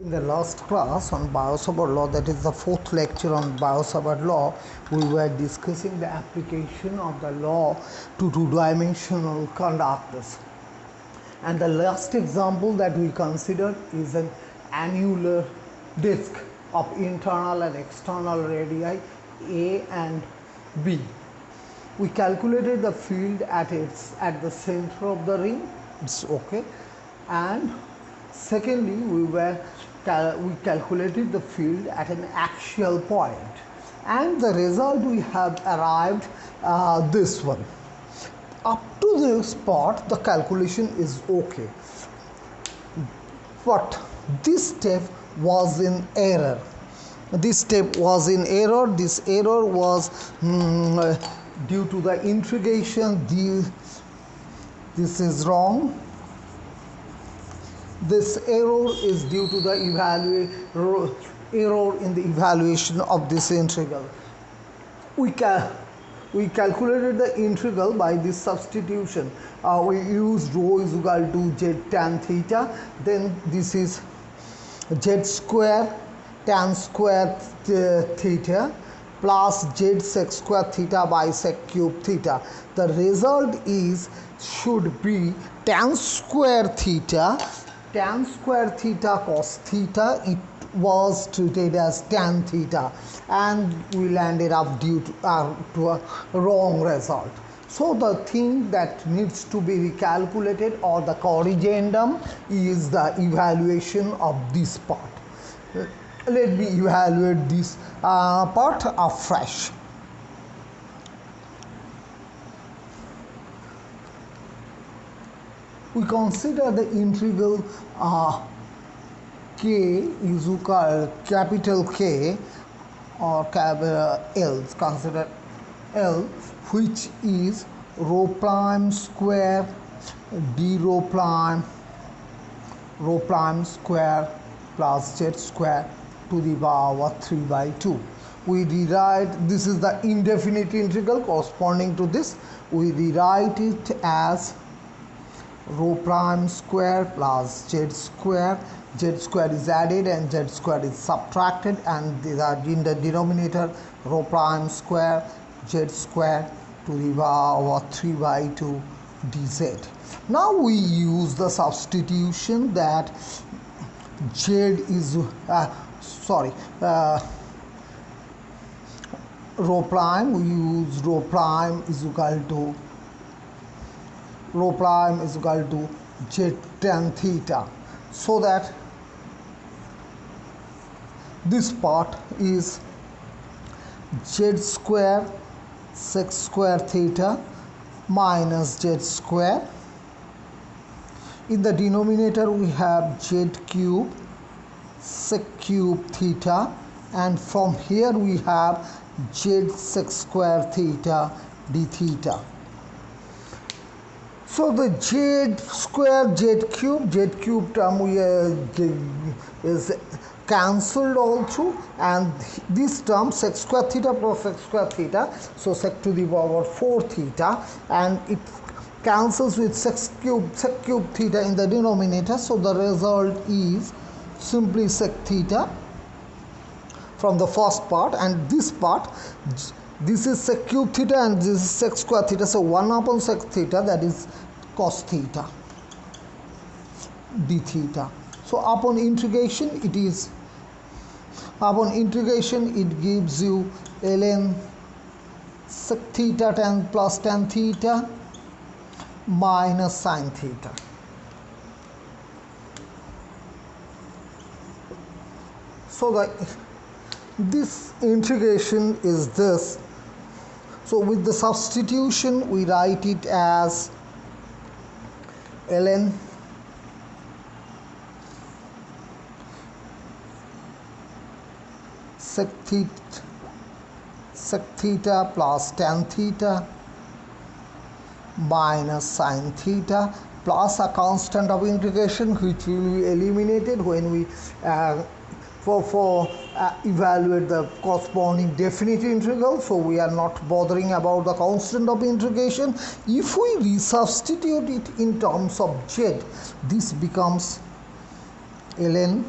In the last class on Biot-Savart law, that is the fourth lecture on Biot-Savart law, we were discussing the application of the law to two-dimensional conductors. And the last example that we considered is an annular disc of internal and external radii A and B. We calculated the field at the center of the ring. It's okay. And secondly, we calculated the field at an axial point, and the result we have arrived this one. Up to this part, the calculation is okay, but this step was in error. This error was due to the integration. This is wrong. This error is due to the error in the evaluation of this integral. We calculated the integral by this substitution. We used rho is equal to z tan theta. Then this is z square tan square theta plus z sec square theta by sec cube theta. The result should be tan square theta cos theta. It was treated as tan theta, and we landed up due to a wrong result. So the thing that needs to be recalculated, or the corrigendum, is the evaluation of this part. Let me evaluate this part afresh. We consider the integral k is equal capital K or L. Consider L, which is rho prime square d rho prime square plus z square to the power 3/2. We rewrite, this is the indefinite integral corresponding to this. We rewrite it as rho prime square plus z square is added and z square is subtracted, and in the denominator rho prime square z square to the power 3/2 dz. Now we use the substitution that rho prime. We use rho prime is equal to z tan theta, so that this part is z square sec square theta minus z square. In the denominator we have z cube sec cube theta, and from here we have z sec square theta d theta. So the z square z cube term is cancelled all through, and this term sec square theta plus sec square theta, so sec to the power 4 theta, and it cancels with sec cube theta in the denominator. So the result is simply sec theta from the first part, and this part, this is sec cube theta and this is sec square theta, so 1 upon sec theta, that is cos theta d theta. So upon integration it gives you ln sec theta tan plus tan theta minus sin theta. So this integration is this. So with the substitution we write it as ln sec theta plus tan theta minus sin theta, plus a constant of integration which will be eliminated when we evaluate the corresponding definite integral. So we are not bothering about the constant of integration. If we resubstitute it in terms of z, this becomes ln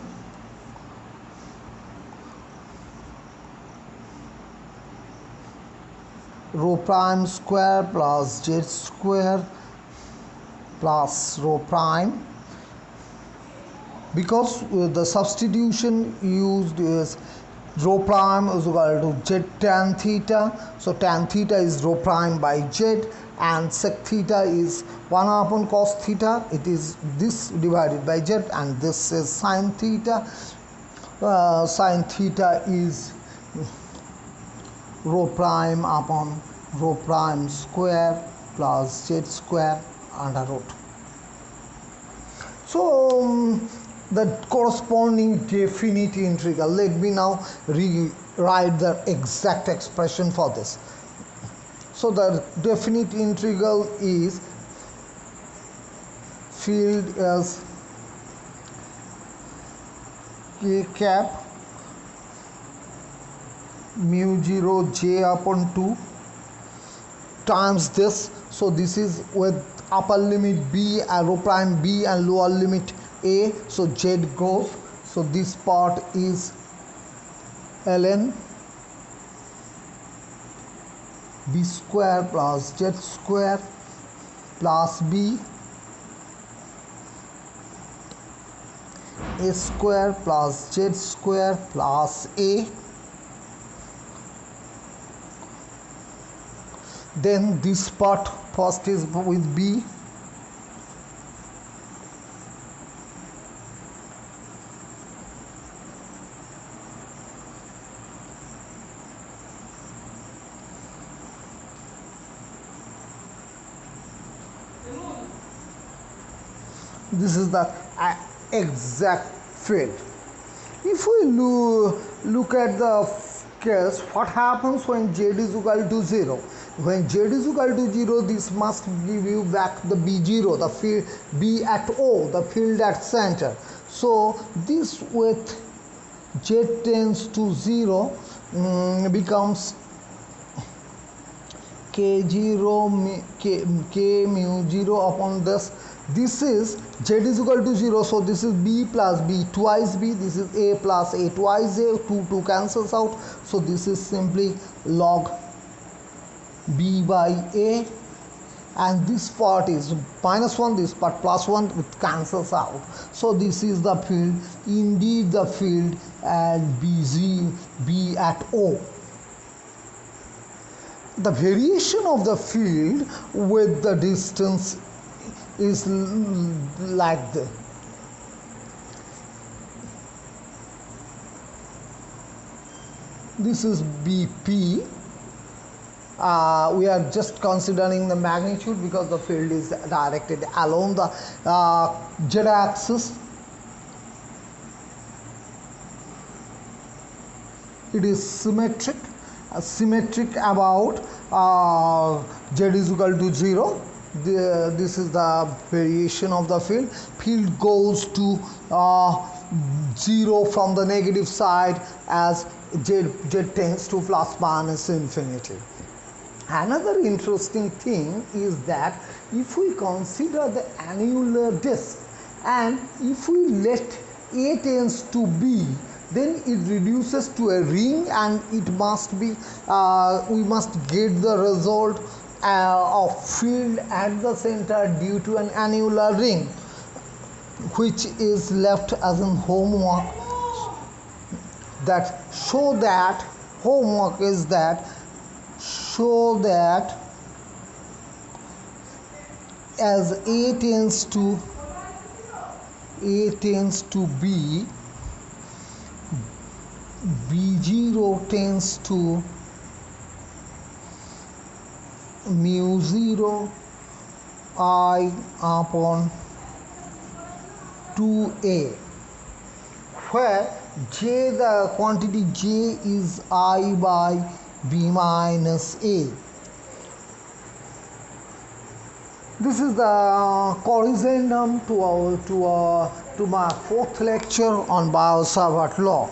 rho prime square plus z square plus rho prime, because the substitution used is rho prime is equal to z tan theta, so tan theta is rho prime by z, and sec theta is 1 upon cos theta, it is this divided by z, and this is sin theta. Sin theta is rho prime upon rho prime square plus z square under root. So the corresponding definite integral, let me now rewrite the exact expression for this. So the definite integral is field as k cap mu 0 j upon 2 times this. So this is with upper limit b and rho prime b and lower limit a, so z goes, so this part is ln b square plus z square plus b a square plus z square plus a. Then this part first is with b, this is the exact field. If we look at the case, what happens when z is equal to 0? When z is equal to 0, this must give you back the b0, the field b at O, the field at center. So this with z tends to 0 becomes k0 k mu 0 upon this. This is z is equal to 0, so this is b plus b twice b, this is a plus a twice a, 2 cancels out, so this is simply log b by a, and this part is minus 1, this part plus 1, it cancels out. So this is the field, indeed the field at b at O. The variation of the field with the distance is like this. This is BP. We are just considering the magnitude because the field is directed along the z-axis. It is symmetric about z is equal to 0. This is the variation of the field. Field goes to 0 from the negative side as z tends to plus minus infinity. Another interesting thing is that if we consider the annular disc and if we let A tends to B, then it reduces to a ring, and it must be we must get the result of field at the center due to an annular ring, which is left as in homework. That show that homework is that show that as A tends to B, B0 tends to mu 0 I upon 2A, where J, the quantity J is I by B minus A. This is the corrigendum to my fourth lecture on Biot-Savart law.